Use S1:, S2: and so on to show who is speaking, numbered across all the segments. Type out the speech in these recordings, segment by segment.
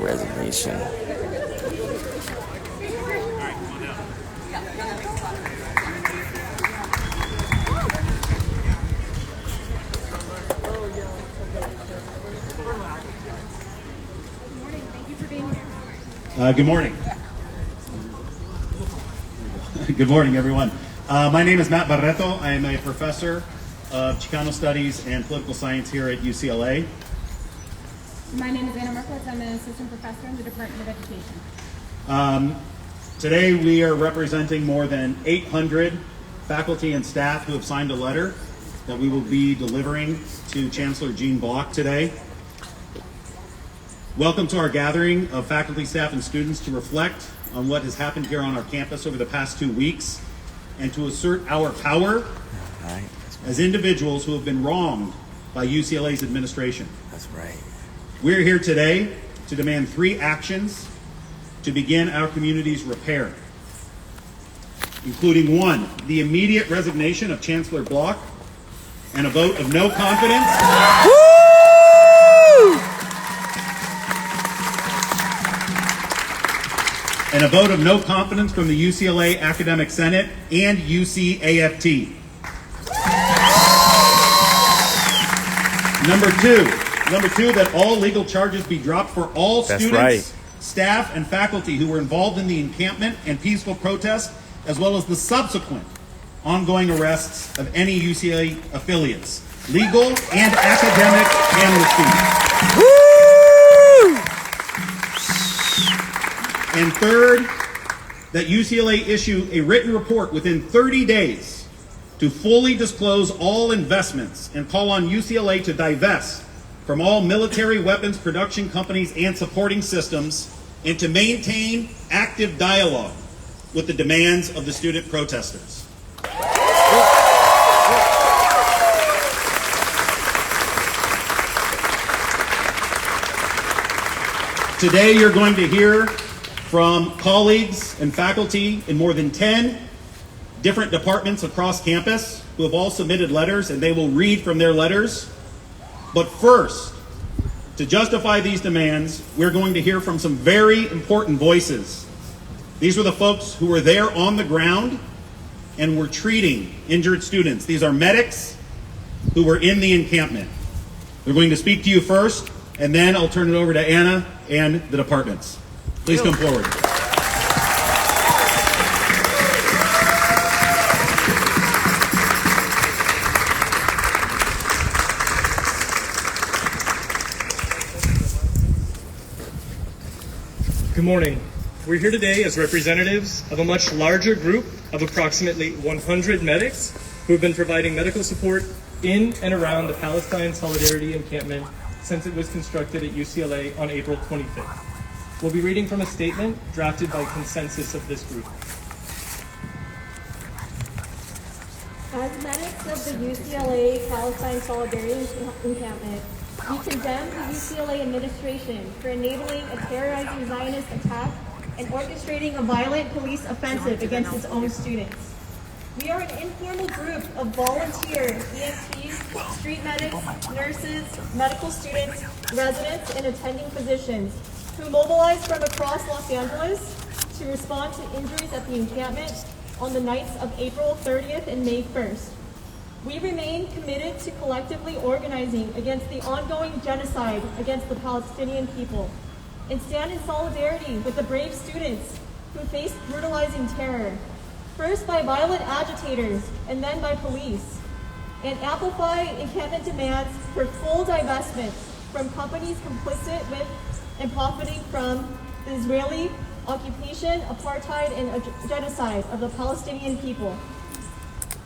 S1: Resignation.
S2: Good morning. Good morning, everyone. My name is Matt Barreto. I am a professor of Chicano Studies and Political Science here at UCLA.
S3: My name is Anna Marquez. I'm an assistant professor in the Department of Education.
S2: Today we are representing more than 800 faculty and staff who have signed a letter that we will be delivering to Chancellor Gene Block today. Welcome to our gathering of faculty, staff, and students to reflect on what has happened here on our campus over the past 2 weeks and to assert our power as individuals who have been wronged by UCLA's administration.
S1: That's right.
S2: We're here today to demand 3 actions to begin our community's repair, including 1, the immediate resignation of Chancellor Block and a vote of no confidence. And a vote of no confidence from the UCLA Academic Senate and UCAFT. Number two, that all legal charges be dropped for all students, staff, and faculty who were involved in the encampment and peaceful protest, as well as the subsequent ongoing arrests of any UCLA affiliates. Legal and academic amnesty. And third, that UCLA issue a written report within 30 days to fully disclose all investments and call on UCLA to divest from all military weapons production companies and supporting systems and to maintain active dialogue with the demands of the student protesters. Today you're going to hear from colleagues and faculty in more than 10 different departments across campus who have all submitted letters, and they will read from their letters. But first, to justify these demands, we're going to hear from some very important voices. These were the folks who were there on the ground and were treating injured students. These are medics who were in the encampment. They're going to speak to you first, and then I'll turn it over to Anna and the departments. Please come forward.
S4: Good morning. We're here today as representatives of a much larger group of approximately 100 medics who have been providing medical support in and around the Palestine Solidarity Encampment since it was constructed at UCLA on April 25th. We'll be reading from a statement drafted by consensus of this group.
S5: As medics of the UCLA Palestine Solidarity Encampment, we condemn the UCLA administration for enabling a terrorizing Zionist attack and orchestrating a violent police offensive against its own students. We are an informal group of volunteer EMTs, street medics, nurses, medical students, residents, and attending physicians who mobilized from across Los Angeles to respond to injuries at the encampment on the nights of April 30th and May 1st. We remain committed to collectively organizing against the ongoing genocide against the Palestinian people and stand in solidarity with the brave students who face brutalizing terror, first by violent agitators and then by police, and amplify encampment demands for full divestment from companies complicit with and profiting from the Israeli occupation, apartheid, and genocide of the Palestinian people.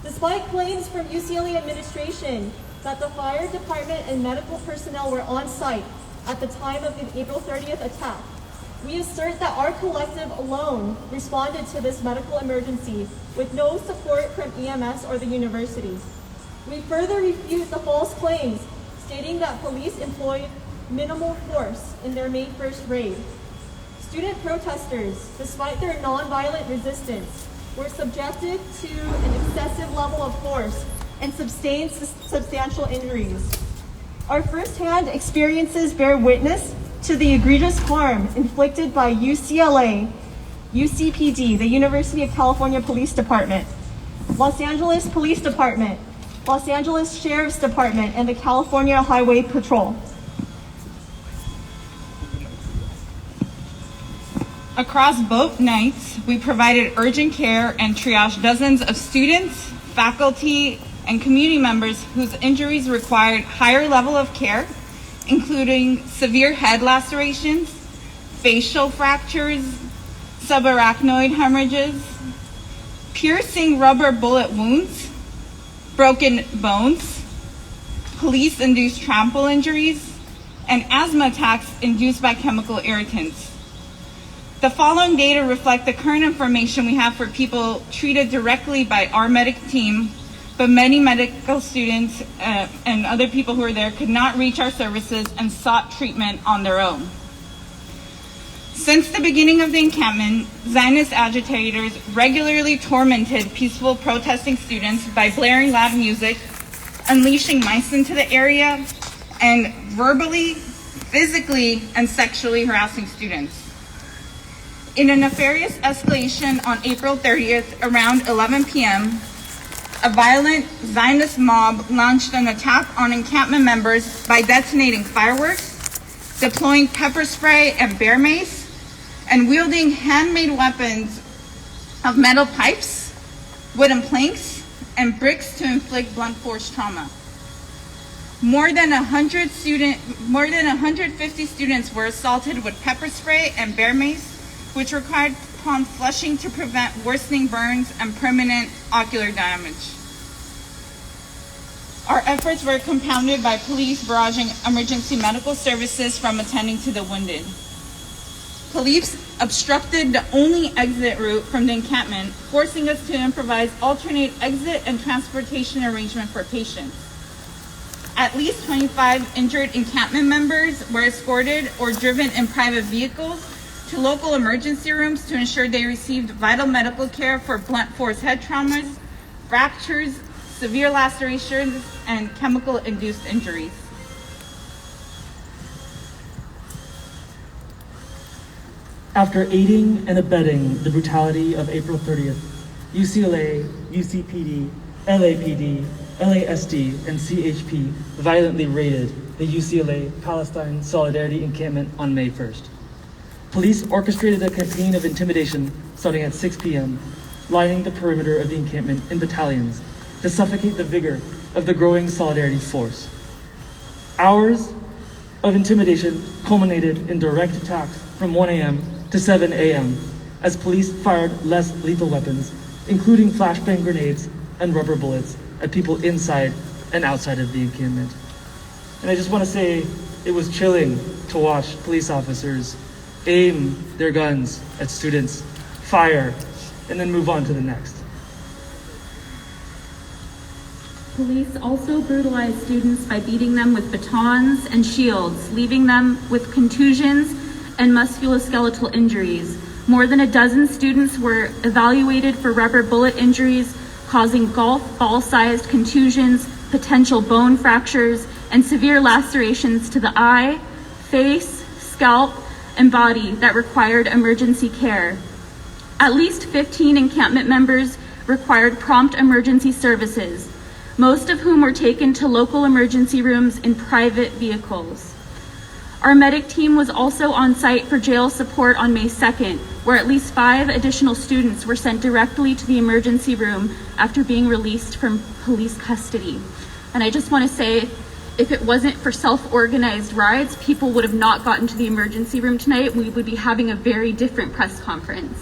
S5: Despite claims from UCLA administration that the fire department and medical personnel were on site at the time of the April 30th attack, we assert that our collective alone responded to this medical emergency with no support from EMS or the university. We further refute the false claims stating that police employed minimal force in their May 1st raid. Student protesters, despite their nonviolent resistance, were subjected to an excessive level of force and sustained substantial injuries. Our firsthand experiences bear witness to the egregious harm inflicted by UCLA, UCPD, the University of California Police Department, Los Angeles Police Department, Los Angeles Sheriff's Department, and the California Highway Patrol.
S1: Across both nights, we provided urgent care and triaged dozens of students, faculty, and community members whose injuries required higher level of care, including severe head lacerations, facial fractures, subarachnoid hemorrhages, piercing rubber bullet wounds, broken bones, police-induced trample injuries, and asthma attacks induced by chemical irritants. The following data reflect the current information we have for people treated directly by our medic team, but many medical students and other people who are there could not reach our services and sought treatment on their own. Since the beginning of the encampment, Zionist agitators regularly tormented peaceful protesting students by blaring loud music, unleashing mice into the area, and verbally, physically, and sexually harassing students. In a nefarious escalation on April 30th, around 11 p.m., a violent Zionist mob launched an attack on encampment members by detonating fireworks, deploying pepper spray and bear mace, and wielding handmade weapons of metal pipes, wooden planks, and bricks to inflict blunt force trauma. More than 150 students were assaulted with pepper spray and bear mace, which required prompt flushing to prevent worsening burns and permanent ocular damage. Our efforts were compounded by police barraging emergency medical services from attending to the wounded. Police obstructed the only exit route from the encampment, forcing us to improvise alternate exit and transportation arrangement for patients. At least 25 injured encampment members were escorted or driven in private vehicles to local emergency rooms to ensure they received vital medical care for blunt force head traumas, fractures, severe lacerations, and chemical-induced injuries.
S6: After aiding and abetting the brutality of April 30th, UCLA, UCPD, LAPD, LASD, and CHP violently raided the UCLA Palestine Solidarity Encampment on May 1st. Police orchestrated a campaign of intimidation starting at 6 p.m., lining the perimeter of the encampment in battalions to suffocate the vigor of the growing Solidarity force. Hours of intimidation culminated in direct attacks from 1 a.m. to 7 a.m. as police fired less lethal weapons, including flashbang grenades and rubber bullets at people inside and outside of the encampment. And I just want to say it was chilling to watch police officers aim their guns at students, fire, and then move on to the next.
S7: Police also brutalized students by beating them with batons and shields, leaving them with contusions and musculoskeletal injuries. More than a dozen students were evaluated for rubber bullet injuries, causing golf ball-sized contusions, potential bone fractures, and severe lacerations to the eye, face, scalp, and body that required emergency care. At least 15 encampment members required prompt emergency services, most of whom were taken to local emergency rooms in private vehicles. Our medic team was also on site for jail support on May 2nd, where at least 5 additional students were sent directly to the emergency room after being released from police custody. And I just want to say, if it wasn't for self-organized rides, people would have not gotten to the emergency room tonight. We would be having a very different press conference.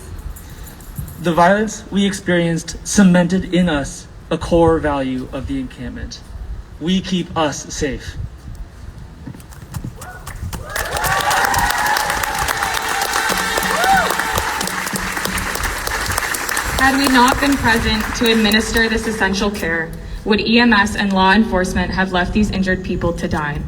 S6: The violence we experienced cemented in us a core value of the encampment. We keep us safe.
S8: Had we not been present to administer this essential care, would EMS and law enforcement have left these injured people to die?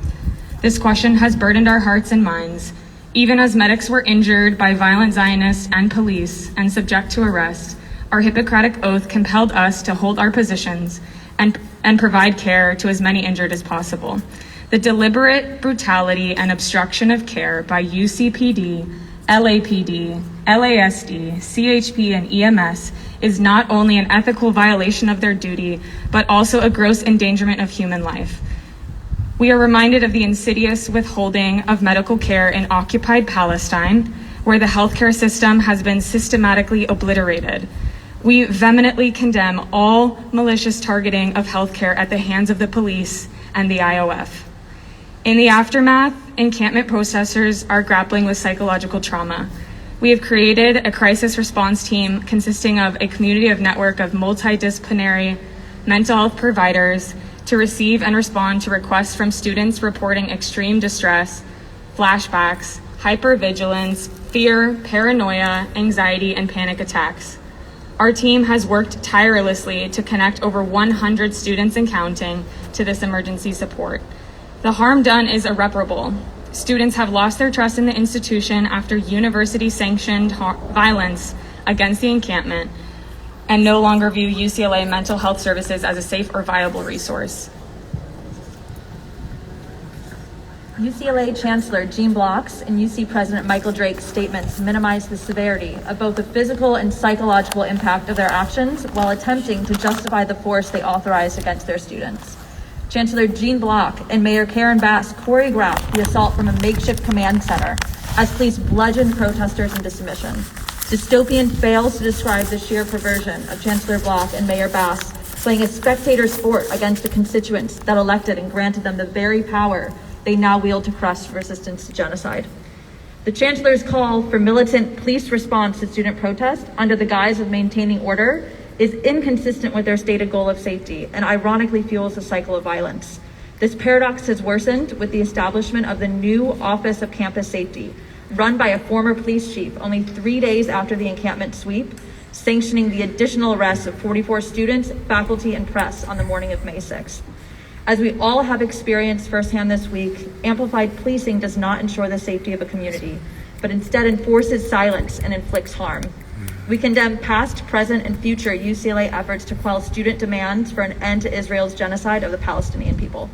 S8: This question has burdened our hearts and minds, even as medics were injured by violent Zionists and police and subject to arrest. Our Hippocratic oath compelled us to hold our positions and provide care to as many injured as possible. The deliberate brutality and obstruction of care by UCPD, LAPD, LASD, CHP, and EMS is not only an ethical violation of their duty, but also a gross endangerment of human life. We are reminded of the insidious withholding of medical care in occupied Palestine, where the healthcare system has been systematically obliterated. We vehemently condemn all malicious targeting of healthcare at the hands of the police and the IOF. In the aftermath, encampment protesters are grappling with psychological trauma. We have created a crisis response team consisting of a community of network of multidisciplinary mental health providers to receive and respond to requests from students reporting extreme distress, flashbacks, hypervigilance, fear, paranoia, anxiety, and panic attacks. Our team has worked tirelessly to connect over 100 students and counting to this emergency support. The harm done is irreparable. Students have lost their trust in the institution after university-sanctioned violence against the encampment and no longer view UCLA mental health services as a safe or viable resource.
S9: UCLA Chancellor Gene Block's and UC President Michael Drake's statements minimize the severity of both the physical and psychological impact of their actions while attempting to justify the force they authorized against their students. Chancellor Gene Block and Mayor Karen Bass choreographed the assault from a makeshift command center as police bludgeoned protesters into submission. Dystopian fails to describe the sheer perversion of Chancellor Block and Mayor Bass playing a spectator sport against the constituents that elected and granted them the very power they now wield to crush resistance to genocide. The Chancellor's call for militant police response to student protest under the guise of maintaining order is inconsistent with their stated goal of safety and ironically fuels a cycle of violence. This paradox has worsened with the establishment of the new Office of Campus Safety, run by a former police chief only 3 days after the encampment sweep, sanctioning the additional arrests of 44 students, faculty, and press on the morning of May 6th. As we all have experienced firsthand this week, amplified policing does not ensure the safety of a community, but instead enforces silence and inflicts harm. We condemn past, present, and future UCLA efforts to quell student demands for an end to Israel's genocide of the Palestinian people.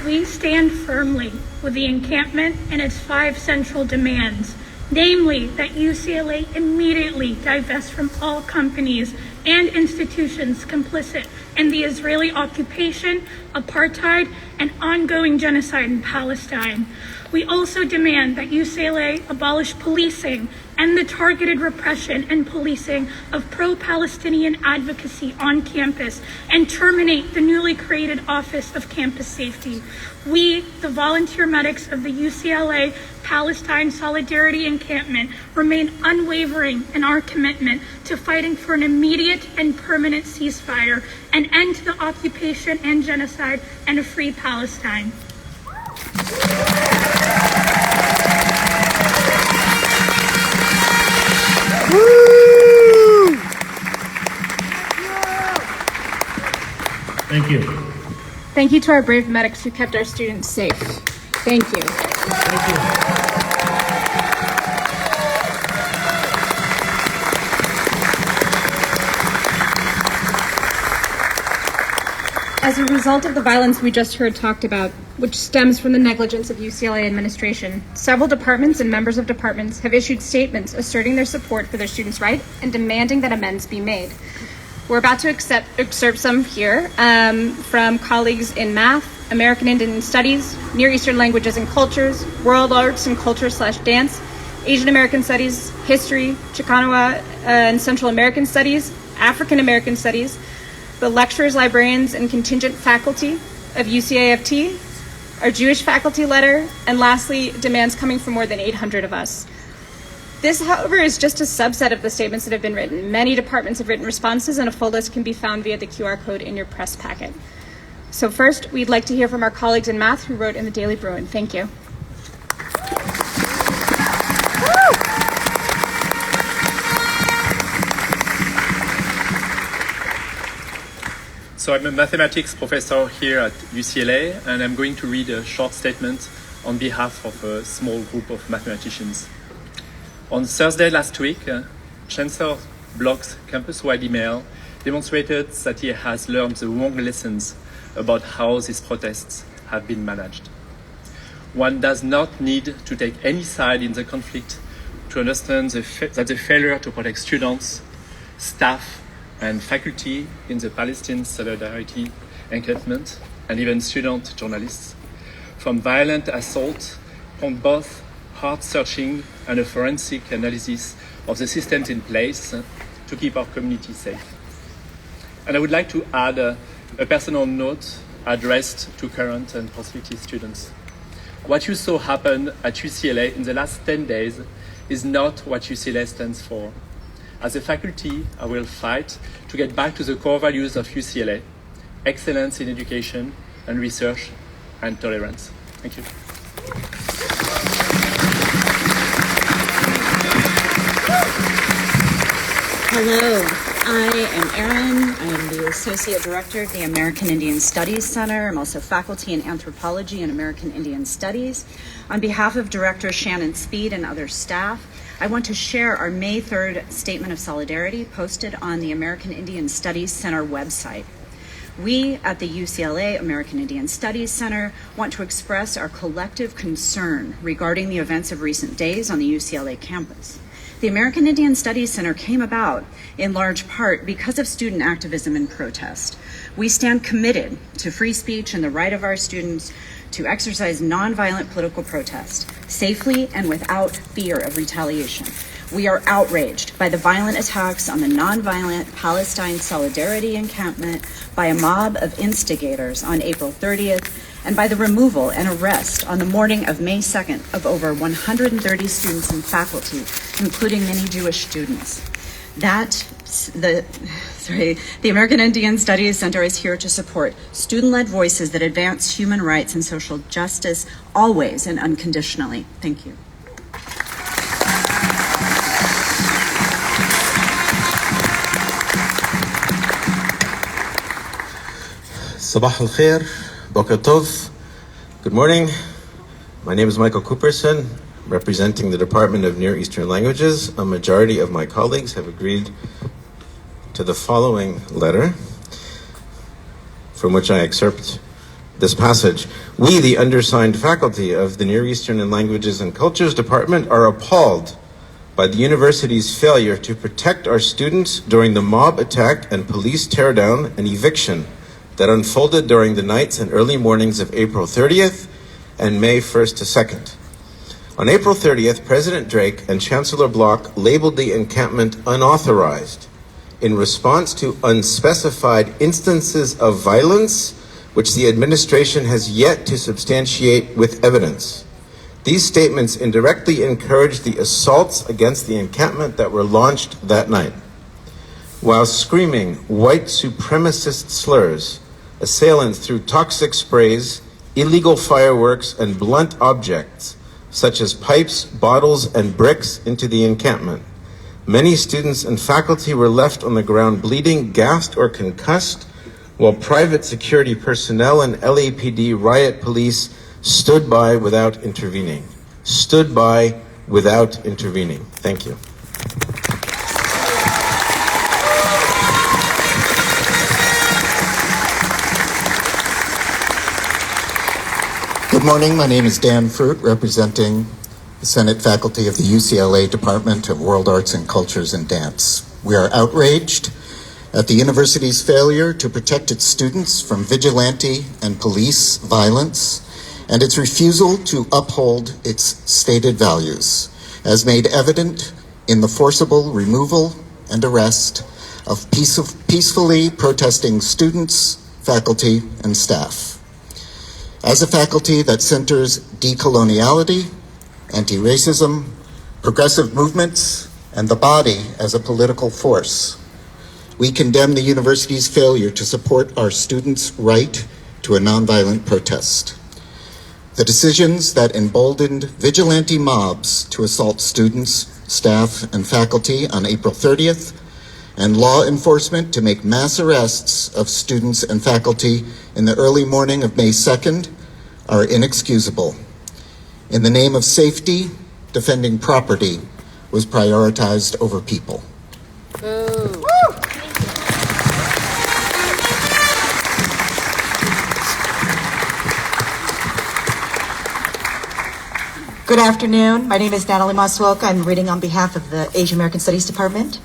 S10: We stand firmly with the encampment and its 5 central demands, namely that UCLA immediately divest from all companies and institutions complicit in the Israeli occupation, apartheid, and ongoing genocide in Palestine. We also demand that UCLA abolish policing and the targeted repression and policing of pro-Palestinian advocacy on campus and terminate the newly created Office of Campus Safety. We, the volunteer medics of the UCLA Palestine Solidarity Encampment, remain unwavering in our commitment to fighting for an immediate and permanent ceasefire, an end to the occupation and genocide, and a free Palestine.
S2: Thank you.
S3: Thank you to our brave medics who kept our students safe. Thank you.
S2: Thank you.
S3: As a result of the violence we just heard talked about, which stems from the negligence of UCLA administration, several departments and members of departments have issued statements asserting their support for their students' right and demanding that amends be made. We're about to excerpt some here from colleagues in math, American Indian Studies, Near Eastern Languages and Cultures, World Arts and Culture/Dance, Asian American Studies, History, Chicano and Central American Studies, African American Studies, the lecturers, librarians, and contingent faculty of UCAFT, our Jewish faculty letter, and lastly, demands coming from more than 800 of us. This, however, is just a subset of the statements that have been written. Many departments have written responses, and a full list can be found via the QR code in your press packet. So first, we'd like to hear from our colleagues in math who wrote in the Daily Bruin. Thank you.
S11: So I'm a mathematics professor here at UCLA, and I'm going to read a short statement on behalf of a small group of mathematicians. On Thursday last week, Chancellor Block's campus-wide email demonstrated that he has learned the wrong lessons about how these protests have been managed. One does not need to take any side in the conflict to understand that the failure to protect students, staff, and faculty in the Palestine Solidarity encampment, and even student journalists, from violent assault prompt both heart-searching and a forensic analysis of the systems in place to keep our community safe. And I would like to add a personal note addressed to current and prospective students. What you saw happen at UCLA in the last 10 days is not what UCLA stands for. As a faculty, I will fight to get back to the core values of UCLA: excellence in education and research and tolerance. Thank you.
S12: Hello, I am Erin. I am the Associate Director of the American Indian Studies Center. I'm also faculty in Anthropology and American Indian Studies. On behalf of Director Shannon Speed and other staff, I want to share our May 3rd Statement of Solidarity posted on the American Indian Studies Center website. We at the UCLA American Indian Studies Center want to express our collective concern regarding the events of recent days on the UCLA campus. The American Indian Studies Center came about in large part because of student activism and protest. We stand committed to free speech and the right of our students to exercise nonviolent political protest safely and without fear of retaliation. We are outraged by the violent attacks on the nonviolent Palestine Solidarity encampment by a mob of instigators on April 30th, and by the removal and arrest on the morning of May 2nd of over 130 students and faculty, including many Jewish students. The American Indian Studies Center is here to support student-led voices that advance human rights and social justice always and unconditionally. Thank you.
S13: Sabah al-Khair, Boker Tov. Good morning. My name is Michael Cooperson, representing the Department of Near Eastern Languages. A majority of my colleagues have agreed to the following letter, from which I excerpt this passage. We, the undersigned faculty of the Near Eastern and Languages and Cultures Department, are appalled by the university's failure to protect our students during the mob attack and police teardown and eviction that unfolded during the nights and early mornings of April 30th and May 1st to 2nd. On April 30th, President Drake and Chancellor Block labeled the encampment unauthorized in response to unspecified instances of violence which the administration has yet to substantiate with evidence. These statements indirectly encouraged the assaults against the encampment that were launched that night. While screaming white supremacist slurs, assailants threw toxic sprays, illegal fireworks, and blunt objects, such as pipes, bottles, and bricks, into the encampment. Many students and faculty were left on the ground bleeding, gassed, or concussed, while private security personnel and LAPD riot police stood by without intervening. Stood by without intervening. Thank you.
S14: Good morning, my name is Dan Fruit, representing the Senate faculty of the UCLA Department of World Arts and Cultures and Dance. We are outraged at the university's failure to protect its students from vigilante and police violence, and its refusal to uphold its stated values, as made evident in the forcible removal and arrest of peacefully protesting students, faculty, and staff. As a faculty that centers decoloniality, anti-racism, progressive movements, and the body as a political force, we condemn the university's failure to support our students' right to a nonviolent protest. The decisions that emboldened vigilante mobs to assault students, staff, and faculty on April 30th, and law enforcement to make mass arrests of students and faculty in the early morning of May 2nd are inexcusable. In the name of safety, defending property was prioritized over people.
S12: Boo.
S15: Good afternoon. My name is Natalie Maswelka. I'm reading on behalf of the Asian American Studies Department.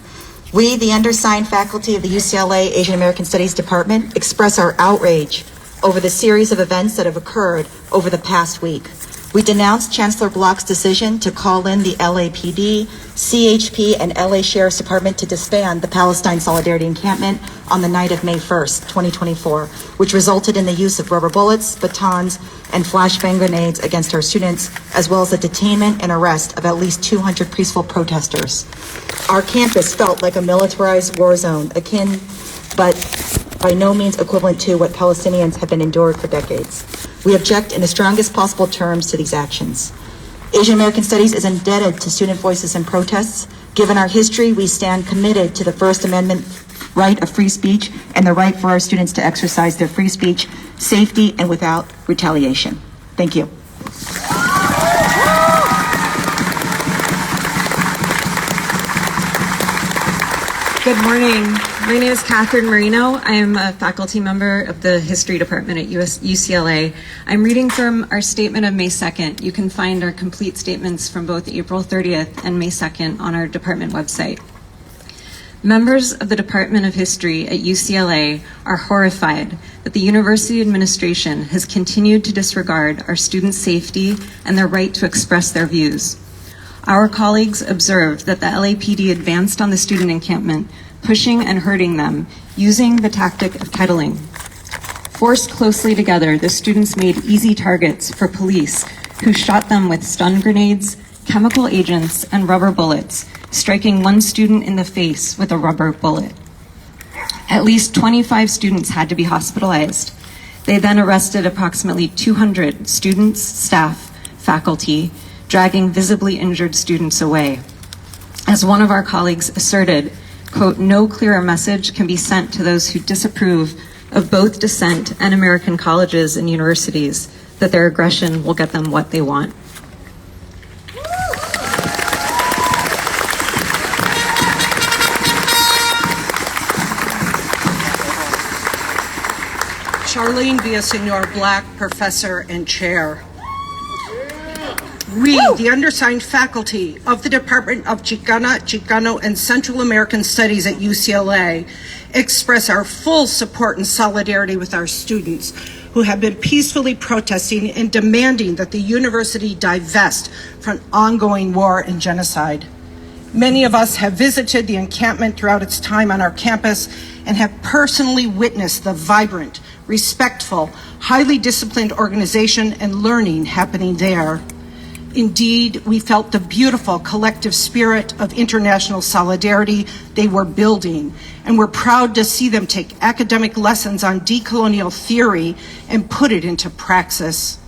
S15: We, the undersigned faculty of the UCLA Asian American Studies Department, express our outrage over the series of events that have occurred over the past week. We denounce Chancellor Block's decision to call in the LAPD, CHP, and LA Sheriff's Department to disband the Palestine Solidarity Encampment on the night of May 1st, 2024, which resulted in the use of rubber bullets, batons, and flashbang grenades against our students, as well as the detainment and arrest of at least 200 peaceful protesters. Our campus felt like a militarized war zone, akin but by no means equivalent to what Palestinians have been endured for decades. We object in the strongest possible terms to these actions. Asian American Studies is indebted to student voices and protests. Given our history, we stand committed to the First Amendment right of free speech and the right for our students to exercise their free speech, safety, and without retaliation. Thank you.
S16: Good morning. My name is Catherine Marino. I am a faculty member of the History Department at UCLA. I'm reading from our statement of May 2nd. You can find our complete statements from both April 30th and May 2nd on our department website. Members of the Department of History at UCLA are horrified that the university administration has continued to disregard our students' safety and their right to express their views. Our colleagues observed that the LAPD advanced on the student encampment, pushing and hurting them, using the tactic of kettling. Forced closely together, the students made easy targets for police, who shot them with stun grenades, chemical agents, and rubber bullets, striking one student in the face with a rubber bullet. At least 25 students had to be hospitalized. They then arrested approximately 200 students, staff, faculty, dragging visibly injured students away. As one of our colleagues asserted, quote, "No clearer message can be sent to those who disapprove of both dissent and American colleges and universities that their aggression will get them what they want."
S17: Charlene Villaseñor Black, Professor and Chair. We, the undersigned faculty of the Department of Chicana, Chicano, and Central American Studies at UCLA, express our full support and solidarity with our students who have been peacefully protesting and demanding that the university divest from ongoing war and genocide. Many of us have visited the encampment throughout its time on our campus and have personally witnessed the vibrant, respectful, highly disciplined organization and learning happening there. Indeed, we felt the beautiful collective spirit of international solidarity they were building, and we're proud to see them take academic lessons on decolonial theory and put it into praxis.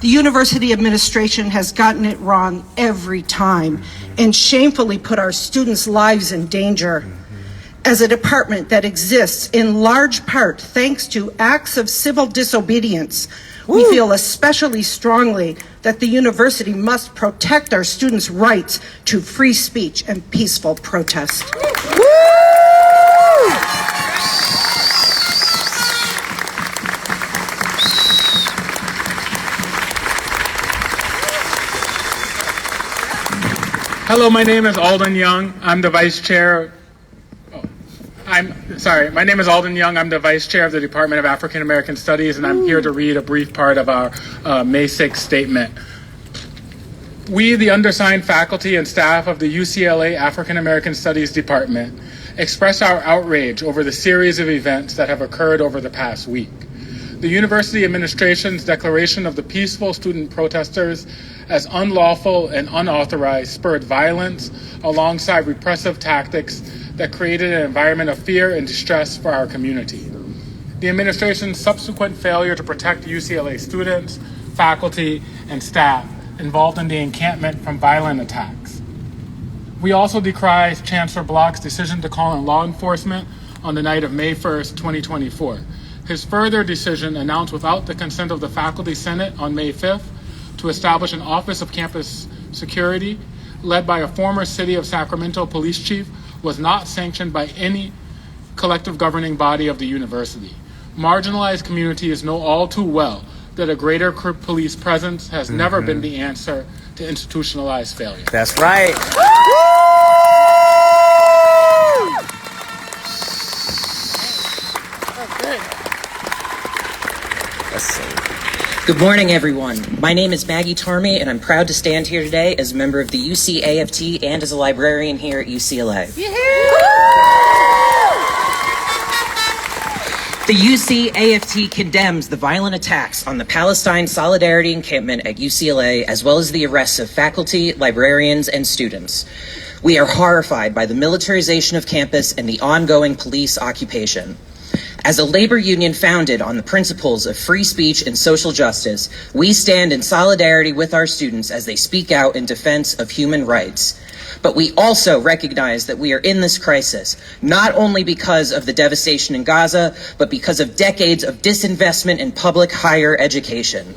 S17: The university administration has gotten it wrong every time and shamefully put our students' lives in danger. As a department that exists in large part thanks to acts of civil disobedience, we feel especially strongly that the university must protect our students' rights to free speech and peaceful protest.
S18: Hello, my name is Alden Young. I'm the vice chair. My name is Alden Young. I'm the Vice Chair of the Department of African American Studies, and I'm here to read a brief part of our May 6th statement. We, the undersigned faculty and staff of the UCLA African American Studies Department, express our outrage over the series of events that have occurred over the past week. The university administration's declaration of the peaceful student protesters as unlawful and unauthorized spurred violence alongside repressive tactics that created an environment of fear and distress for our community. The administration's subsequent failure to protect UCLA students, faculty, and staff involved in the encampment from violent attacks. We also decry Chancellor Block's decision to call in law enforcement on the night of May 1st, 2024. His further decision, announced without the consent of the Faculty Senate on May 5th, to establish an Office of Campus Security led by a former City of Sacramento police chief, was not sanctioned by any collective governing body of the university. Marginalized communities know all too well that a greater police presence has never been the answer to institutionalized failure.
S19: That's right.
S20: Good morning, everyone. My name is Maggie Tarmy, and I'm proud to stand here today as a member of the UCAFT and as a librarian here at UCLA. The UCAFT condemns the violent attacks on the Palestine Solidarity Encampment at UCLA, as well as the arrests of faculty, librarians, and students. We are horrified by the militarization of campus and the ongoing police occupation. As a labor union founded on the principles of free speech and social justice, we stand in solidarity with our students as they speak out in defense of human rights. But we also recognize that we are in this crisis, not only because of the devastation in Gaza, but because of decades of disinvestment in public higher education.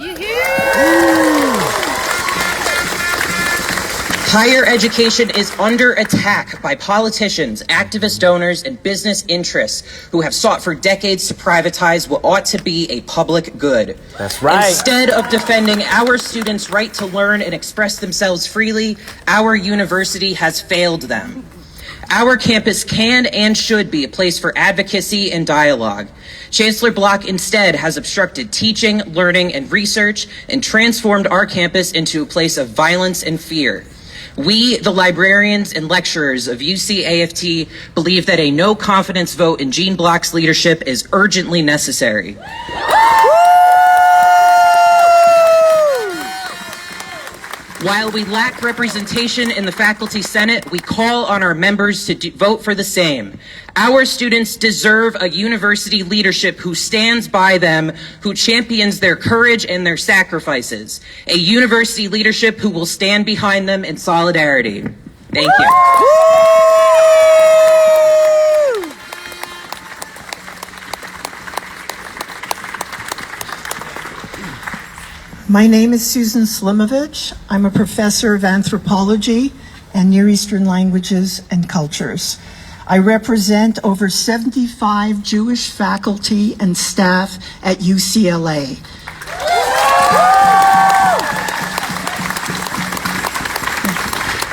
S20: Higher education is under attack by politicians, activist donors, and business interests who have sought for decades to privatize what ought to be a public good.
S19: That's right.
S20: Instead of defending our students' right to learn and express themselves freely, our university has failed them. Our campus can and should be a place for advocacy and dialogue. Chancellor Block instead has obstructed teaching, learning, and research and transformed our campus into a place of violence and fear. We, the librarians and lecturers of UCAFT, believe that a no-confidence vote in Gene Block's leadership is urgently necessary. While we lack representation in the Faculty Senate, we call on our members to vote for the same. Our students deserve a university leadership who stands by them, who champions their courage and their sacrifices. A university leadership who will stand behind them in solidarity. Thank you.
S21: My name is Susan Slimovich. I'm a professor of anthropology and Near Eastern languages and cultures. I represent over 75 Jewish faculty and staff at UCLA.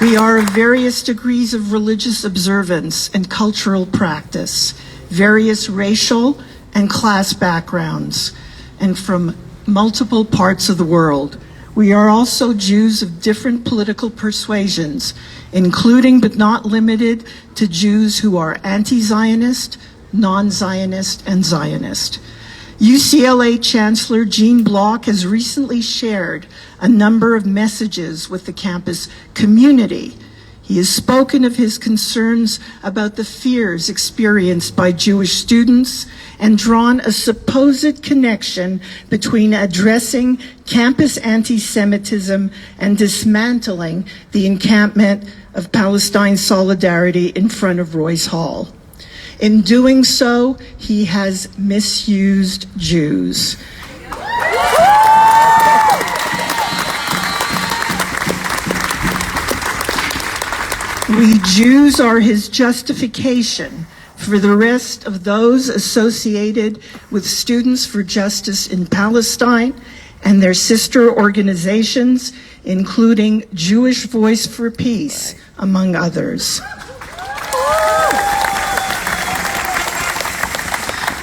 S21: We are of various degrees of religious observance and cultural practice, various racial and class backgrounds, and from multiple parts of the world. We are also Jews of different political persuasions, including but not limited to Jews who are anti-Zionist, non-Zionist, and Zionist. UCLA Chancellor Gene Block has recently shared a number of messages with the campus community. He has spoken of his concerns about the fears experienced by Jewish students and drawn a supposed connection between addressing campus anti-Semitism and dismantling the encampment of Palestine Solidarity in front of Royce Hall. In doing so, he has misused Jews. We Jews are his justification for the rest of those associated with Students for Justice in Palestine and their sister organizations, including Jewish Voice for Peace, among others.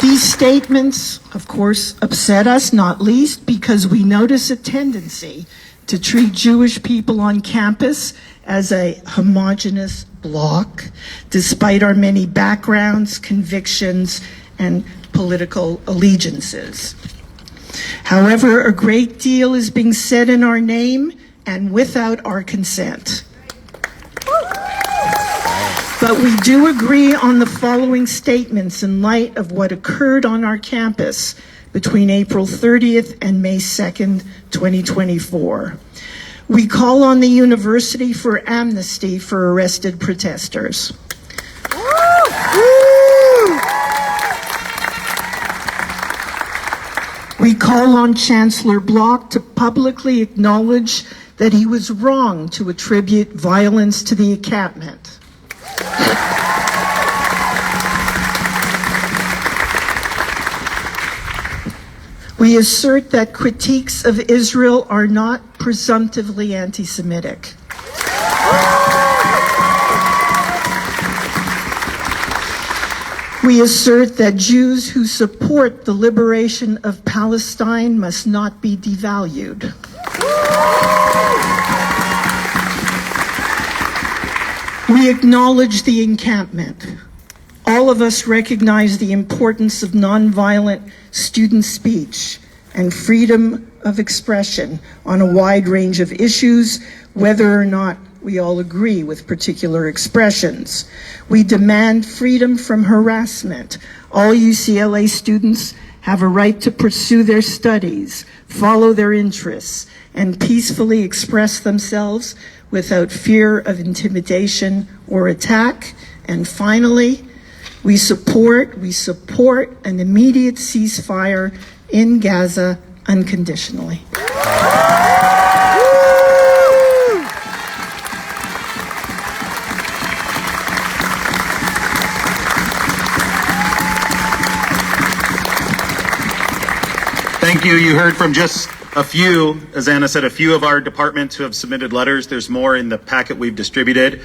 S21: These statements, of course, upset us, not least because we notice a tendency to treat Jewish people on campus as a homogeneous Block, despite our many backgrounds, convictions, and political allegiances. However, a great deal is being said in our name and without our consent. But we do agree on the following statements in light of what occurred on our campus between April 30th and May 2nd, 2024. We call on the university for amnesty for arrested protesters. We call on Chancellor Block to publicly acknowledge that he was wrong to attribute violence to the encampment. We assert that critiques of Israel are not presumptively anti-Semitic. We assert that Jews who support the liberation of Palestine must not be devalued. We acknowledge the encampment. All of us recognize the importance of nonviolent student speech and freedom of expression on a wide range of issues, whether or not we all agree with particular expressions. We demand freedom from harassment. All UCLA students have a right to pursue their studies, follow their interests, and peacefully express themselves without fear of intimidation or attack. And finally, we support an immediate ceasefire in Gaza unconditionally.
S2: Thank you. You heard from just a few, as Anna said, a few of our departments who have submitted letters. There's more in the packet we've distributed.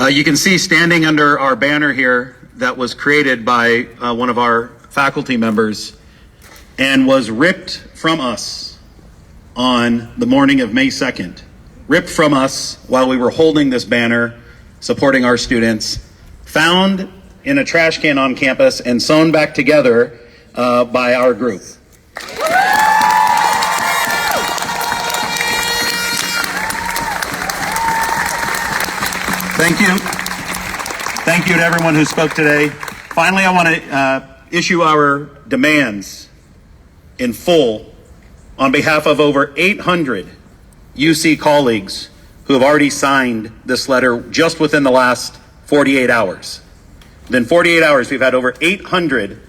S2: You can see standing under our banner here that was created by one of our faculty members and was ripped from us on the morning of May 2nd. Ripped from us while we were holding this banner, supporting our students, found in a trash can on campus and sewn back together by our group. Thank you. Thank you to everyone who spoke today. Finally, I want to issue our demands in full on behalf of over 800 UC colleagues who have already signed this letter just within the last 48 hours. Within 48 hours, we've had over 800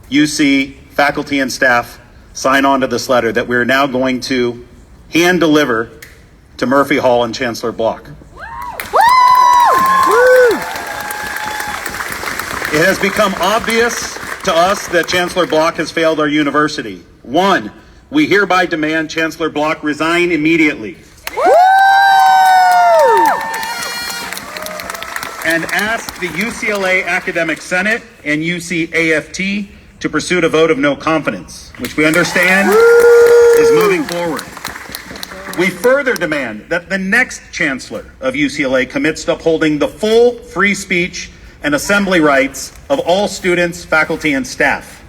S2: UC faculty and staff sign on to this letter that we're now going to hand deliver to Murphy Hall and Chancellor Block. It has become obvious to us that Chancellor Block has failed our university. One, we hereby demand Chancellor Block resign immediately. And ask the UCLA Academic Senate and UC AFT to pursue a vote of no confidence, which we understand is moving forward. We further demand that the next Chancellor of UCLA commits to upholding the full free speech and assembly rights of all students, faculty, and staff.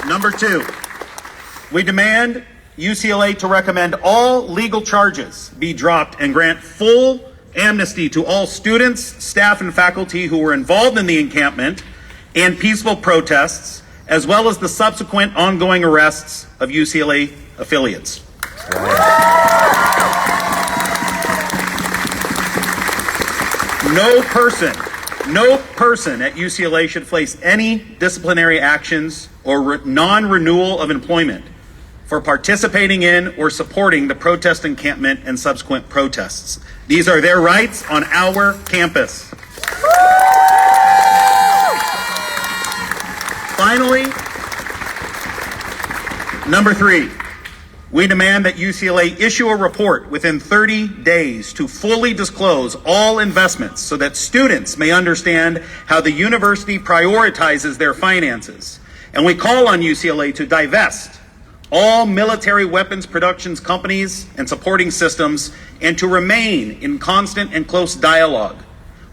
S2: Number two, we demand UCLA to recommend all legal charges be dropped and grant full amnesty to all students, staff, and faculty who were involved in the encampment and peaceful protests, as well as the subsequent ongoing arrests of UCLA affiliates. No person at UCLA should face any disciplinary actions or non-renewal of employment for participating in or supporting the protest encampment and subsequent protests. These are their rights on our campus. Finally, number three, we demand that UCLA issue a report within 30 days to fully disclose all investments so that students may understand how the university prioritizes their finances. And we call on UCLA to divest all military weapons productions companies and supporting systems, and to remain in constant and close dialogue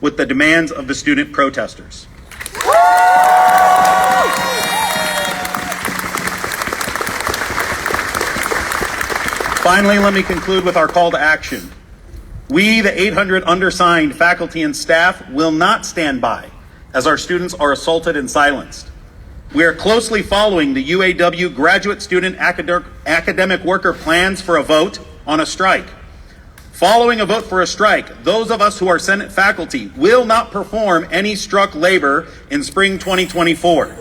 S2: with the demands of the student protesters. Finally, let me conclude with our call to action. We, the 800 undersigned faculty and staff, will not stand by as our students are assaulted and silenced. We are closely following the UAW graduate student academic worker plans for a vote on a strike. Following a vote for a strike, those of us who are Senate faculty will not perform any struck labor in spring 2024.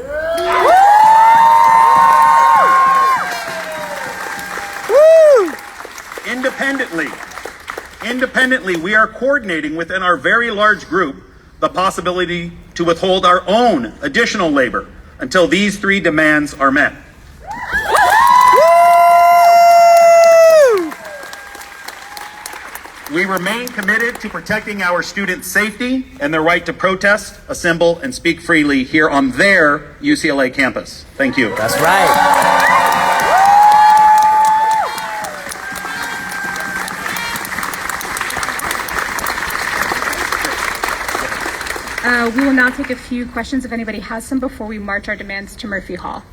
S2: Independently, we are coordinating within our very large group the possibility to withhold our own additional labor until these three demands are met. We remain committed to protecting our students' safety and their right to protest, assemble, and speak freely here on their UCLA campus. Thank you.
S20: That's right.
S3: We will now take a few questions if anybody has some before we march our demands to Murphy Hall.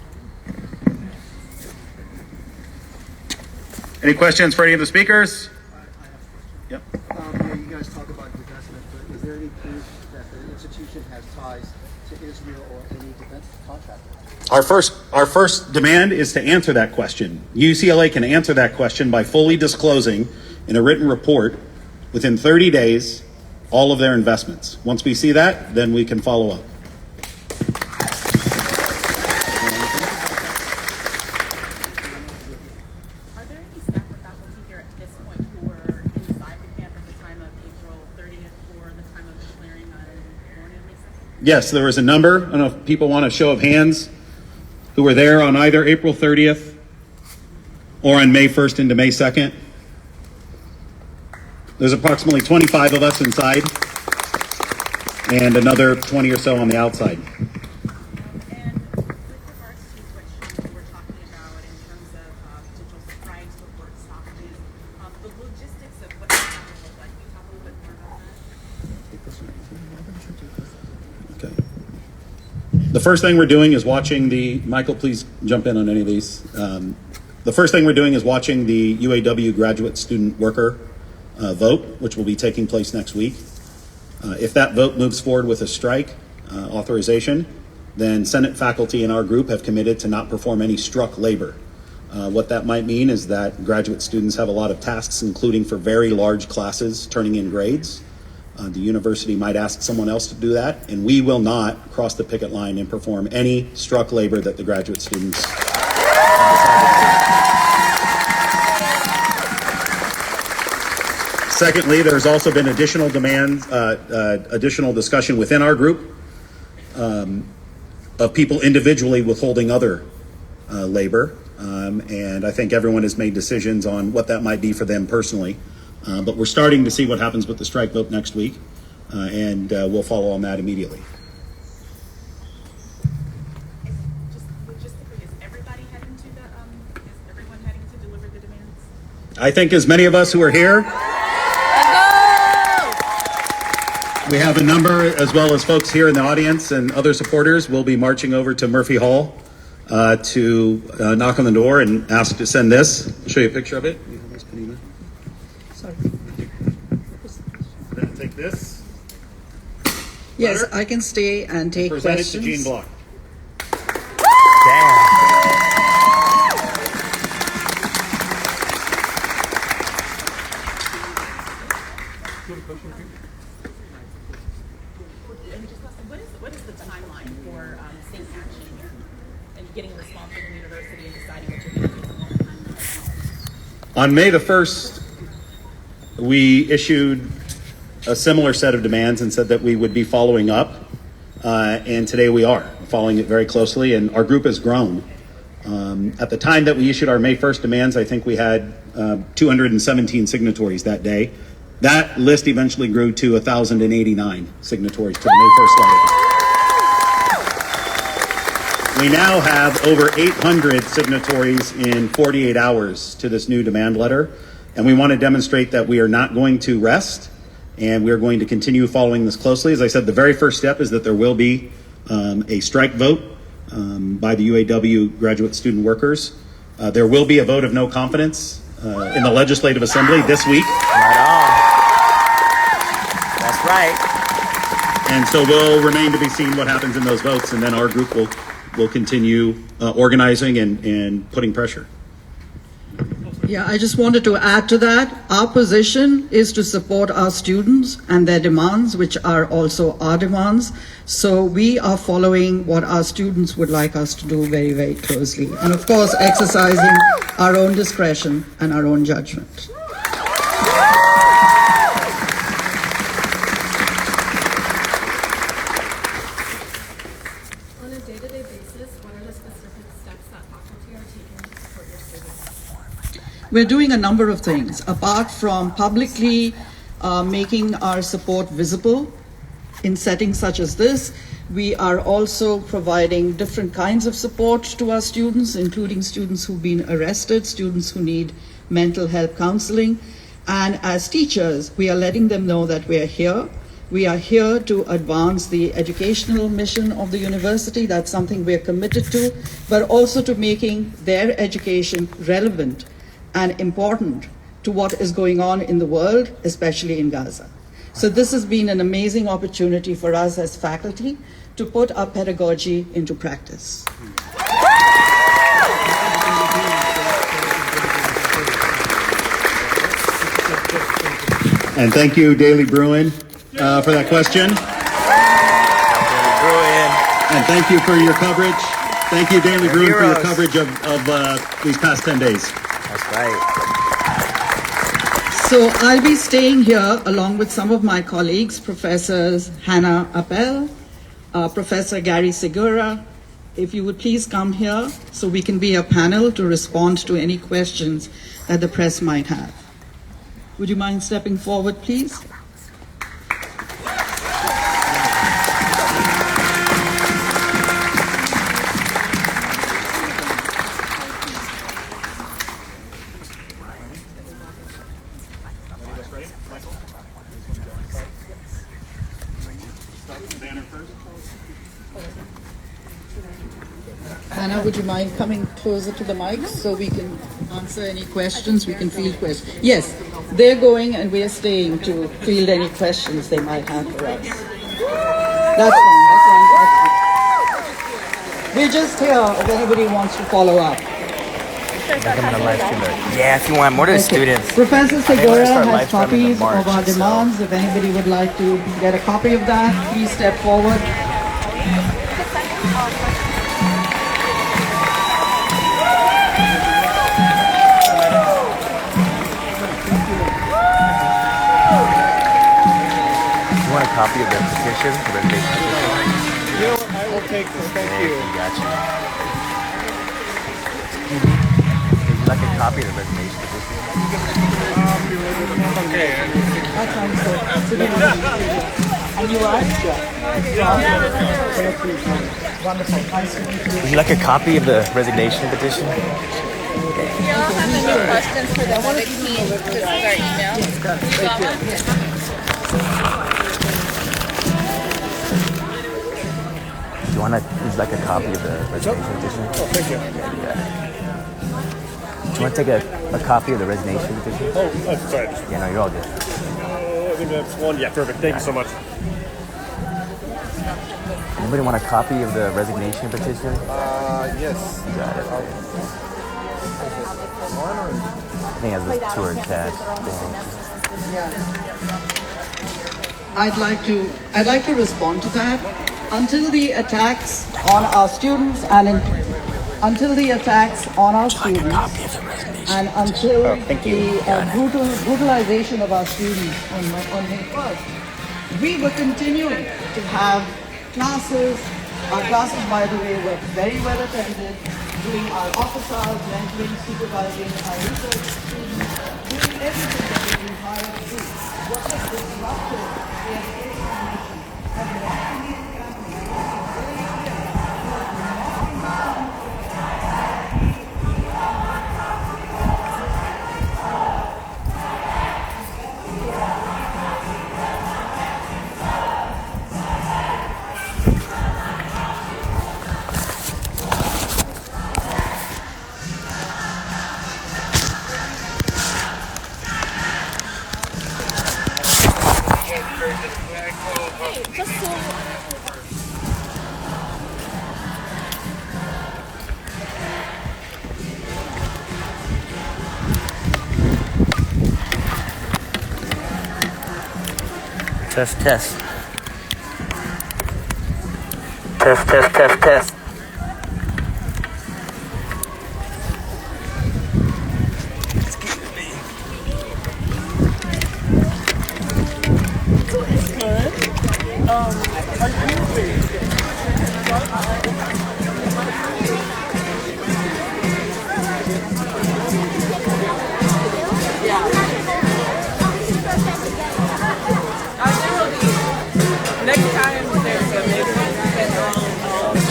S2: Any questions for any of the speakers? Yep.
S19: Yeah, you guys talk about divestment, but is there any proof that the institution has ties to Israel or any defense contractor?
S2: Our first demand is to answer that question. UCLA can answer that question by fully disclosing in a written report within 30 days all of their investments. Once we see that, then we can follow up.
S22: Are there any staff or faculty here at this point who were inside the camp at the time of April 30th or the time of declaring on morning of May 2nd?
S2: Yes, there was a number. I don't know if people want a show of hands who were there on either April 30th or on May 1st into May 2nd. There's approximately 25 of us inside and another 20 or so on the outside.
S22: And with regards to what you were talking about in terms of potential surprise or work stoppages, the logistics of what that would look like, can you talk a little bit more about that?
S2: Okay. The first thing we're doing is watching Michael, please jump in on any of these. The first thing we're doing is watching the UAW graduate student worker vote, which will be taking place next week. If that vote moves forward with a strike authorization, then Senate faculty in our group have committed to not perform any struck labor. What that might mean is that graduate students have a lot of tasks, including for very large classes, turning in grades. The university might ask someone else to do that, and we will not cross the picket line and perform any struck labor that the graduate students have decided to do. Secondly, there's also been additional demands, additional discussion within our group of people individually withholding other labor. And I think everyone has made decisions on what that might be for them personally. But we're starting to see what happens with the strike vote next week, and we'll follow on that immediately.
S22: Just logistically, is everybody heading to the, is everyone heading to deliver the demands?
S2: I think as many of us who are here, we have a number, as well as folks here in the audience and other supporters, will be marching over to Murphy Hall to knock on the door and ask to send this. I'll show you a picture of it.
S21: Sorry.
S2: Then take this.
S23: Yes,
S2: letter,
S23: I can stay and take
S2: present
S23: questions.
S2: it to Gene Block.
S22: What is the timeline for seeing action here and getting a response from the university and deciding what you're going to do?
S2: On May the 1st, we issued a similar set of demands and said that we would be following up. And today we are following it very closely, and our group has grown. At the time that we issued our May 1st demands, I think we had 217 signatories that day. That list eventually grew to 1,089 signatories to the May 1st letter. We now have over 800 signatories in 48 hours to this new demand letter, and we want to demonstrate that we are not going to rest, and we are going to continue following this closely. As I said, the very first step is that there will be a strike vote by the UAW graduate student workers. There will be a vote of no confidence in the Legislative Assembly this week.
S1: Right on. That's right.
S2: And so we'll remain to be seen what happens in those votes, and then our group will continue organizing and putting pressure.
S23: Yeah, I just wanted to add to that. Our position is to support our students and their demands, which are also our demands. So we are following what our students would like us to do very, very closely. And of course, exercising our own discretion and our own judgment.
S4: On a day-to-day basis, what are the specific steps that faculty are taking to support your students?
S23: We're doing a number of things. Apart from publicly making our support visible in settings such as this, we are also providing different kinds of support to our students, including students who've been arrested, students who need mental health counseling. And as teachers, we are letting them know that we are here. We are here to advance the educational mission of the university. That's something we're committed to, but also to making their education relevant and important to what is going on in the world, especially in Gaza. So this has been an amazing opportunity for us as faculty to put our pedagogy into practice.
S2: And thank you, Daily Bruin, for that question. And thank you for your coverage. Thank you, Daily Bruin, for your coverage of these past 10 days.
S1: That's right.
S23: So I'll be staying here along with some of my colleagues, Professors Hannah Appel, Professor Gary Segura. If you would please come here so we can be a panel to respond to any questions that the press might have. Would you mind stepping forward, please? Hannah, would you mind coming closer to the mic so we can answer any questions? We can field questions. Yes, they're going and we're staying to field any questions they might have for us. That's fine. We're just here if anybody wants to follow up.
S1: Yeah, if you want more to the students.
S23: Professor Segura has copies of our demands. If anybody would like to get a copy of that, please step forward.
S1: You want a copy of the petition, the resignation petition?
S19: You know what? I will take this. Thank you.
S1: Gotcha. Would you like a copy of the resignation petition?
S19: Okay.
S23: That sounds good. And you are? Wonderful. Nice to meet you.
S1: Would you like a copy of the resignation petition?
S5: Do y'all have any questions for the civic team? This is our email.
S1: Would you like a copy of the resignation petition?
S19: Oh, thank you.
S1: Do you want to take a copy of the resignation petition?
S19: Oh, sorry.
S1: Yeah, no, you're all good.
S19: I think that's one. Yeah, perfect. Thank you so much.
S1: Anybody want a copy of the resignation petition?
S19: Yes.
S1: You got it. I think it has this tour chat thing.
S23: I'd like to respond to that. Until the attacks on our students and until the attacks on our students and until the brutalization of our students on May 1st, we were continuing to have classes. Our classes, by the way, were very well attended, doing our office hours, mentoring, supervising our research students, doing everything that we were required to do. What has disrupted the education mission has been
S1: Test, test. Test, test, test, test.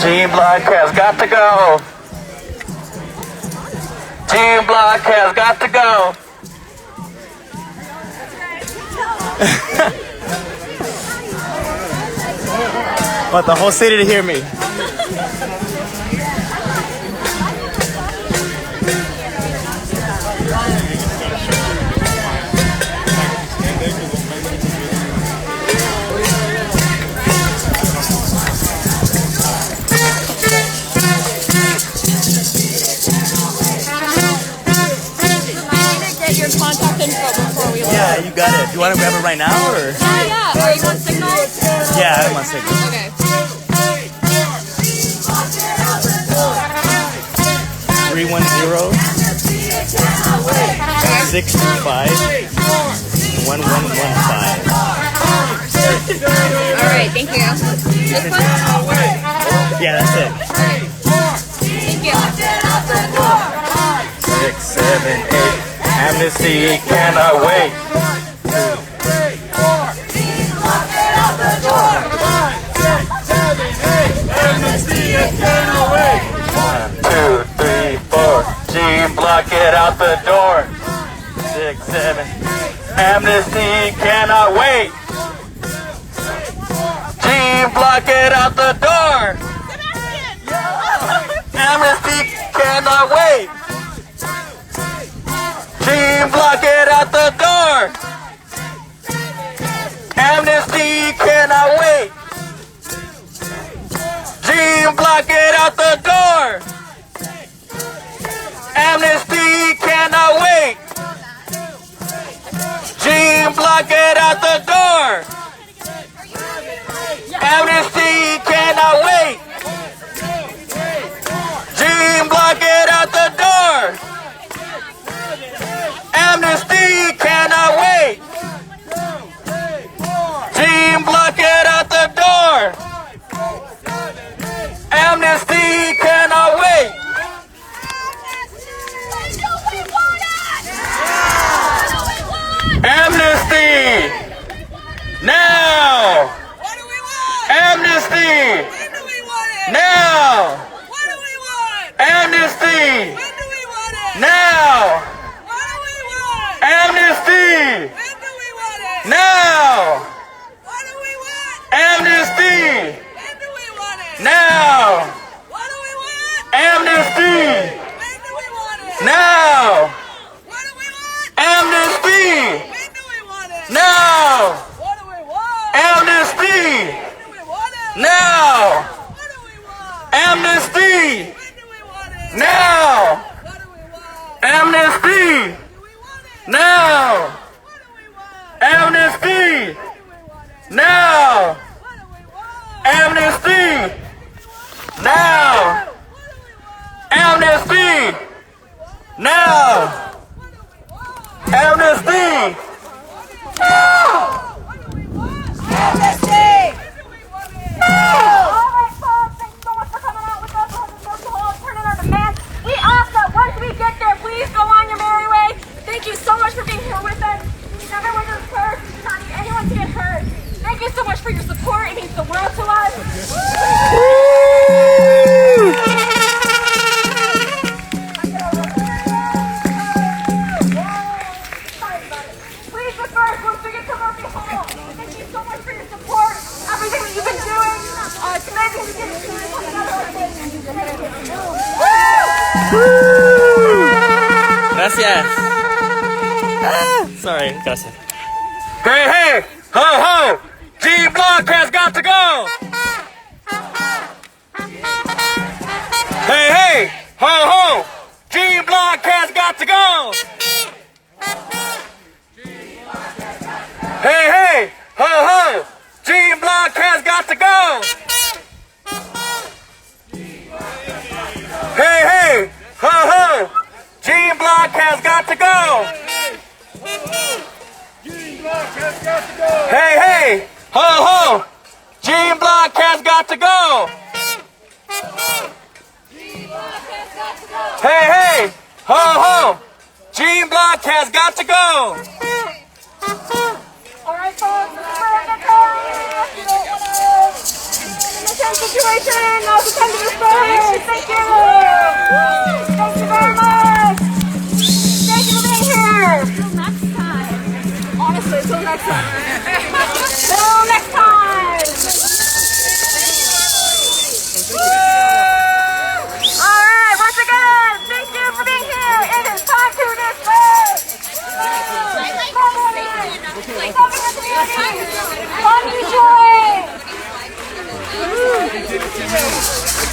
S1: Gene Block has got to go. Gene Block has got to go. Want the whole city to hear me. Yeah, you got it. Do you want to grab it right now, or?
S5: Yeah. Are you on signal?
S1: Yeah, I'm on signal.
S5: Okay.
S1: 310 625 1115.
S5: All right. Thank you. This one?
S1: Yeah, that's it.
S5: Thank you.
S1: 6, 7, 8. Amnesty cannot wait. 2, 3, 4. Amnesty cannot wait. 1, 2, 3, 4. Gene Block it out the door. 6, 7. Amnesty cannot wait. Gene Block it out the door. Amnesty cannot wait. Gene Block it out the door. Amnesty cannot wait. Gene Block it out the door. Amnesty cannot wait. Gene Block it out the door. Amnesty cannot wait. Gene Block it out the door. Amnesty cannot wait. Gene Block it out the door. Amnesty cannot wait. Amnesty! Now! Amnesty! Now! Amnesty! Now! Amnesty! Now! Amnesty! Now! Amnesty! Now! Amnesty! Now! Amnesty! Now! Amnesty! Now! Amnesty! Now! Amnesty! Now! Amnesty! Now! Amnesty! Now! Amnesty!
S5: Amnesty! All right, folks, thank you so much for coming out with us on the social hall, turning our demands. We ask that once we get there, please go on your merry way. Thank you so much for being here with us. Everyone is hurt. We do not need anyone to get hurt. Thank you so much for your support. It means the world to us. Please refer once we get to Murphy Hall. Thank you so much for your support. Everything that you've been doing. It's amazing to get to see one another again.
S1: Gracias. Sorry, gracias. Great, hey, ho, ho, Gene Block. Block has got to go! Hey, hey! Ho, ho! Gene Block has got to go! Hey, hey! Ho, ho! Gene Block has got to go! Hey, hey! Ho, ho! Gene Block has got to go! Hey, hey! Ho, ho! Gene Block has got to go! Hey, hey! Ho, ho! Gene Block has got to go!
S5: Alright, folks, we're in the car. You don't want to in the same situation. Now's the time to disperse. Thank you. Thank you very much. Thank you for being here. Till next time. Honestly, till next time. Till next time. Alright, once again, thank you for being here. It is time to disperse.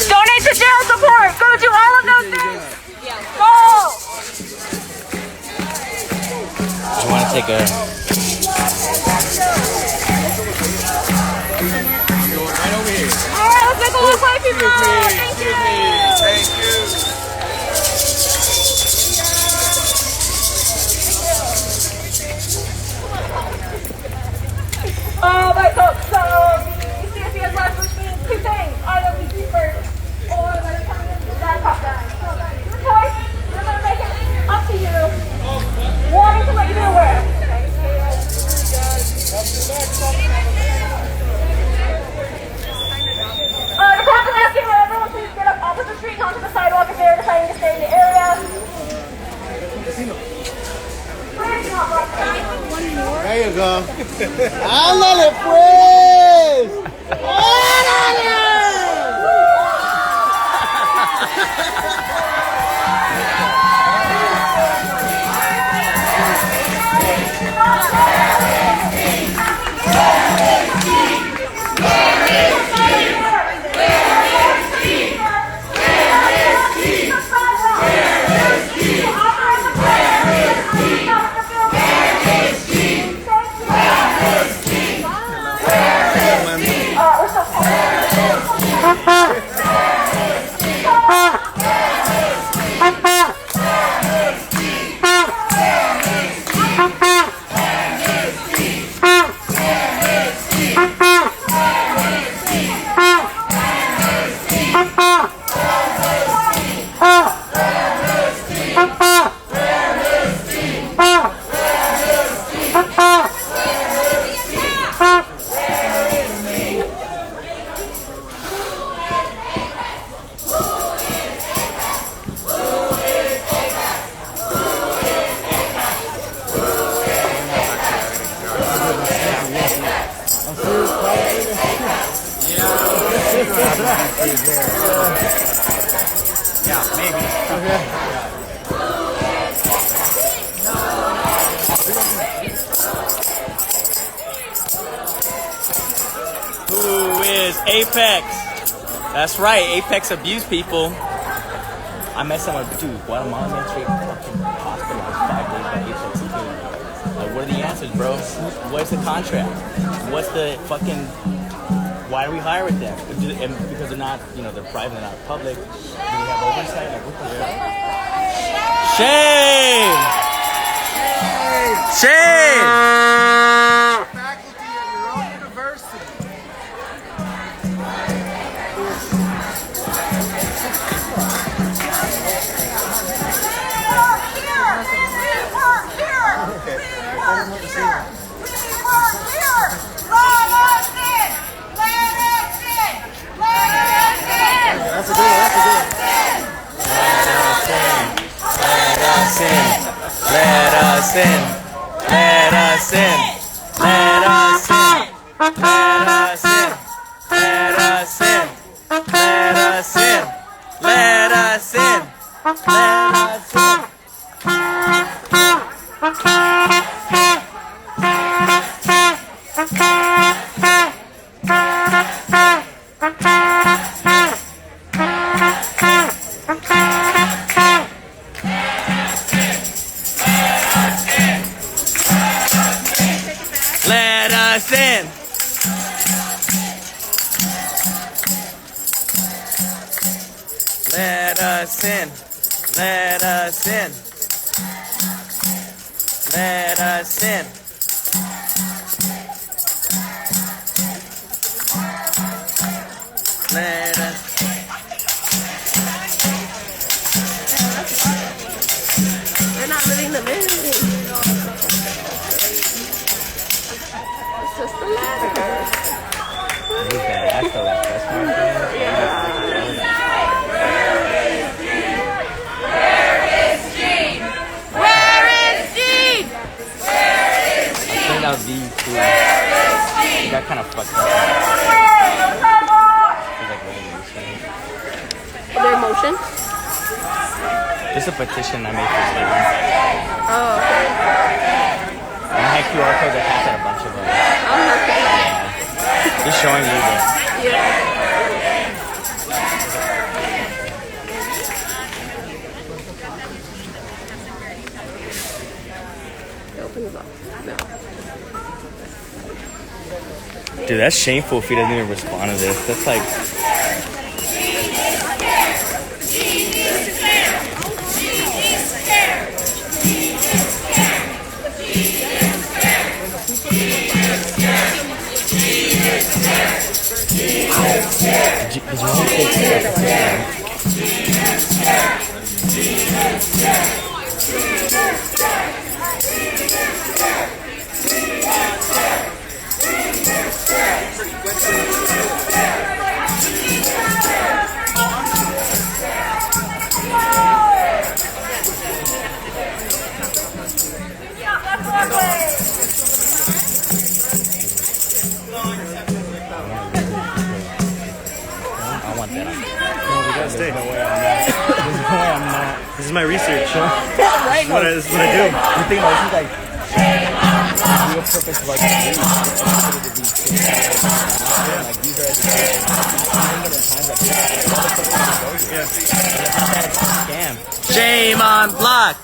S5: Donate to jail support. Go do all of those things. Go.
S1: Do you want to take a...
S5: All right, let's make a little play, people. Thank you. Thank you. My folks, so the CSE has left, which means two things. Either we deeper or let it come in that top down. So your choice, you're going to make it up to you. Wanting to let you be aware. The captain asking that everyone please get up off of the street onto the sidewalk if they're deciding to stay in the area.
S6: There you go. ¡Ándale, pues! ¡Órale!
S1: Who is Apex? That's right, Apex abuse people. I met someone, dude, Guatemala man straight fucking hospitalized 5 days by Apex security. Like, what are the answers, bro? What's the contract? What's the fucking... Why do we hire with them? And because they're not, you know, they're private, they're not public. Do we have oversight? Like, what the hell? Shame! Shame!
S6: Faculty at your own university.
S5: That's a good one.
S1: Let us in. Let us in. Let us in. Let us in. Let us in. Let us in. Let us in. Let us in. Let us in. Let us in. Let us in. Let us.
S5: They're not living the movie. It's just a letter.
S1: That's the last one. That was these two. It got kind of fucked up.
S5: Their motion?
S1: Just a petition I made for students.
S5: Oh, okay.
S1: And I had QR codes attached at a bunch of them.
S5: Oh, okay.
S1: Yeah. Just showing you that.
S5: Yeah. It opens up. No.
S1: Dude, that's shameful if he doesn't even respond to this. That's like... Did you want to take
S7: Stay. No way I'm not. This is my research. This is what I do.
S1: You think about this is like real purpose of like like these are scam. Shame on Block.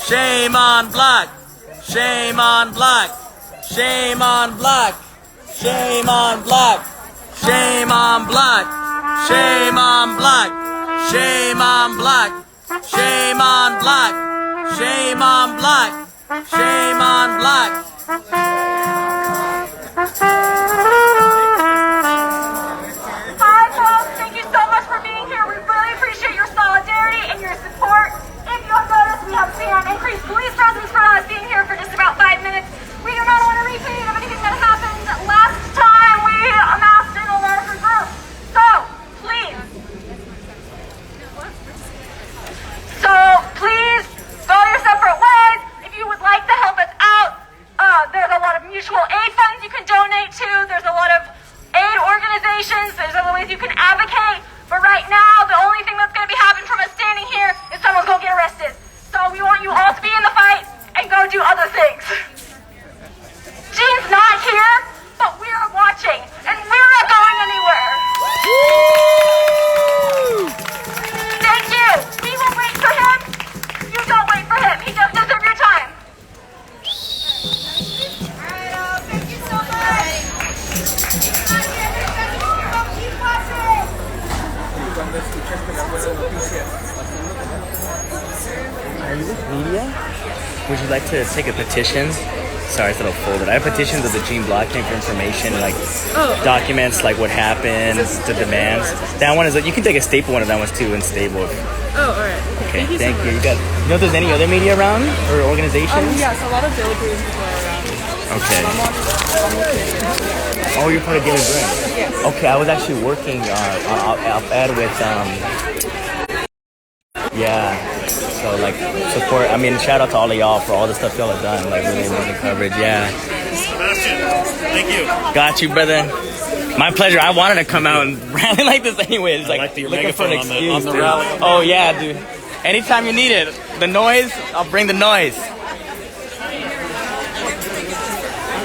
S1: Shame on Block. Shame on Block. Shame on Block. Shame on Block. Shame on Block. Shame on Block. Shame on Block. Shame on Block. Shame on Block. Shame on Block.
S5: Hi, folks. Thank you so much for being here. We really appreciate your solidarity and your support. If you have noticed, we have seen an increased police presence for us being here for just about 5 minutes. We do not want to repeat of anything that happened last time we amassed in a larger group. So please go your separate ways. If you would like to help us out, there's a lot of mutual aid funds you can donate to. There's a lot of aid organizations. There's other ways you can advocate. But right now, the only thing that's going to be happening from us standing here is someone's going to get arrested. So we want you all to be in the fight and go do other things. Gene's not here, but we are watching, and we're not going anywhere. Thank you. We will wait for him. You don't wait for him. He doesn't deserve your time. Alright, thank you so much. Keep watching.
S1: Are you with media? Would you like to take a petition? Sorry, it's a little folded. I have petitions of the Gene Block for information, like documents, like what happened, the demands. That one is like you can take a staple one of that ones too, and staple it.
S4: Oh, all right.
S1: Okay, thank you. You got. You know if there's any other media around or organizations?
S4: Yes, a lot of Daily Green people are around.
S1: Okay. Oh, you're part of Daily Green.
S4: Yes.
S1: Okay, I was actually working on op-ed with yeah. So like support. I mean, shout out to all of y'all for all the stuff y'all have done. Like really amazing coverage. Yeah.
S7: Sebastian, thank you.
S1: Got you, brother. My pleasure. I wanted to come out and rally like this anyways. Like looking for an excuse.
S7: on the
S1: dude.
S7: rally.
S1: Oh yeah, dude. Anytime you need it. The noise, I'll bring the noise.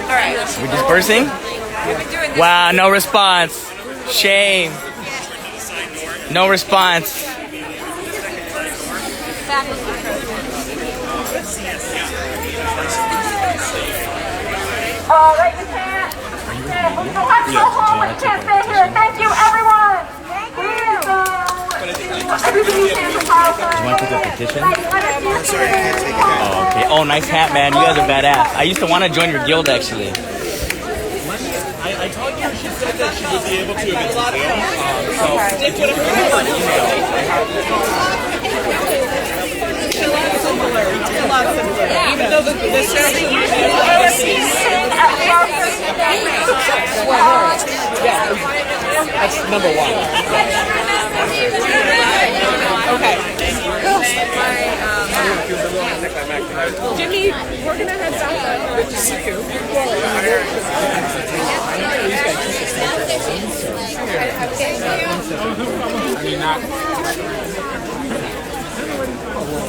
S4: All right.
S1: We're dispersing? Wow, no response. Shame. No response.
S5: All right, you can't. We'll have to go home. You can't stay here. Thank you, everyone. Thank you. everything you stand for Palestine.
S7: You want to take a petition?
S6: Sorry, I can't take it.
S7: Oh, okay. Oh, nice hat, man. You guys are badass. I used to want to join your guild, actually.
S6: I told you she said that she would be able to if it's a deal. So, take whatever you want.
S22: It's a lot simpler. Even though the ceremony
S6: That's number one.
S22: Okay. Jimmy, we're gonna head south. Good to see you.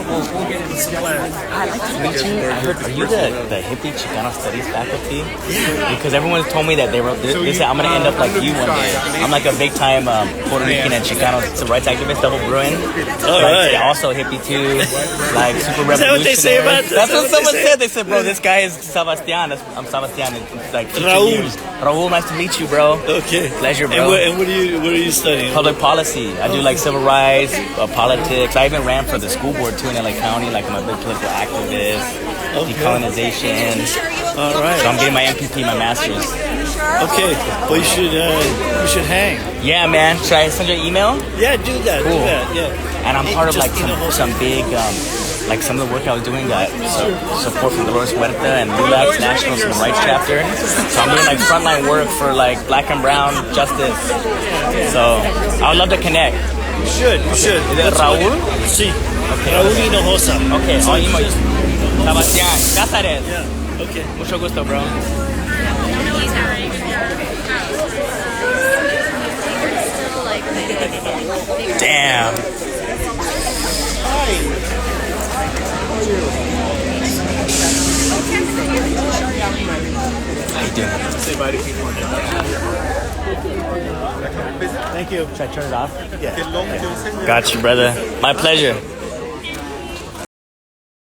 S7: I'd like to meet you. I heard, are you the hippie Chicano studies faculty? Yeah. Because everyone told me that they said I'm going to end up like you one day. I'm like a big time Puerto Rican and Chicano civil rights activist, double Bruin. But also hippie too, like super revolutionary. Is that what they say about this? That's what someone said. They said, bro, this guy is Sebastian. I'm Sebastian. It's like Raul, nice to meet you, bro.
S6: Okay.
S7: Pleasure, bro.
S6: And what are you studying?
S7: Public policy. I do like civil rights, politics. I even ran for the school board too in LA County. Like I'm a big political activist, decolonization.
S6: All right.
S7: So I'm getting my MPP, my master's.
S6: Okay. Well, you should hang.
S7: Yeah, man. Should I send you an email?
S6: Yeah, do that.
S7: Cool.
S6: Do that. Yeah.
S7: And I'm part of like some big, like some of the work I was doing got support from Dolores Huerta and Relax National Civil Rights Chapter. So I'm doing like frontline work for like black and brown justice. So I would love to connect.
S6: You should.
S7: Is it Raul?
S6: Sí.
S7: Okay.
S6: Raúl Hinojosa.
S7: Okay, I'll email you. Sebastián, Cáceres.
S6: Yeah. Okay.
S7: Mucho gusto, bro. Damn. How you doing?
S6: Say bye to people.
S7: Thank you. Should I turn it off?
S6: Yeah.
S7: Got you, brother. My pleasure.